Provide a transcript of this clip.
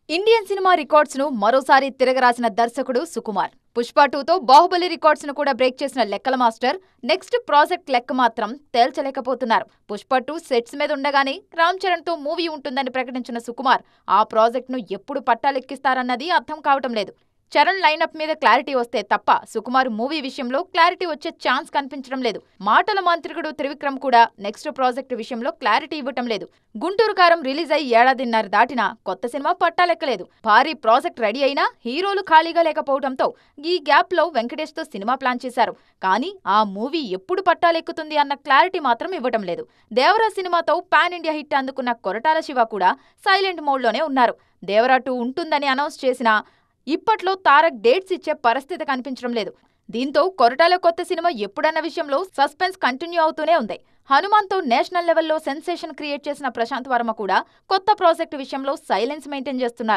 Indian cinema records ను మరోసారి తిరగరాసిన దర్శకుడు సుకుమార్. పుష్ప 2తో బాహుబలి రికార్డ్స్ ను కూడా బ్రేక్ చేసిన లెక్కల మాస్టర్ నెక్స్ట్ ప్రాజెక్ట్ లెక్క మాత్రం తేల్చలేకపోతున్నారు. పుష్ప 2 సెట్స్ మీద ఉండగానే రామ్ చరణ్ తో మూవీ ఉంటుందని ప్రకటించిన సుకుమార్ ఆ ప్రాజెక్ట్ ను ఎప్పుడు పట్టాలెక్కిస్తారన్నది అర్థం కావటం లేదు. చరణ్ లైనప్ మీద క్లారిటీ వస్తే తప్ప సుకుమార్ మూవీ విషయంలో క్లారిటీ వచ్చే ఛాన్స్ కనిపించడం లేదు. మాటల మాంత్రికుడు త్రివిక్రమ్ కూడా నెక్స్ట్ ప్రాజెక్టు విషయంలో క్లారిటీ ఇవ్వటం లేదు. గుంటూరు కారం రిలీజ్ అయ్యి ఏడాదిన్నర దాటినా కొత్త సినిమా పట్టాలెక్కలేదు. భారీ ప్రాజెక్ట్ రెడీ అయినా హీరోలు ఖాళీగా లేకపోవడంతో ఈ గ్యాప్ లో వెంకటేష్ తో సినిమా ప్లాన్ చేశారు. కానీ ఆ మూవీ ఎప్పుడు పట్టాలెక్కుతుంది అన్న క్లారిటీ మాత్రం ఇవ్వటం లేదు. దేవరా సినిమాతో పాన్ ఇండియా హిట్ అందుకున్న కొరటాల శివ కూడా సైలెంట్ మోడ్లోనే ఉన్నారు. దేవరా 2 ఉంటుందని అనౌన్స్ చేసినా ఇప్పట్లో తారక్ డేట్స్ ఇచ్చే పరిస్థితి కనిపించడం లేదు. దీంతో కొరటాల కొత్త సినిమా ఎప్పుడన్న విషయంలో సస్పెన్స్ కంటిన్యూ అవుతూనే ఉంది. హనుమాన్తో నేషనల్ లెవెల్లో సెన్సేషన్ క్రియేట్ చేసిన ప్రశాంత్ వర్మ కూడా కొత్త ప్రాజెక్టు విషయంలో సైలెన్స్ మెయింటైన్ చేస్తున్నారు.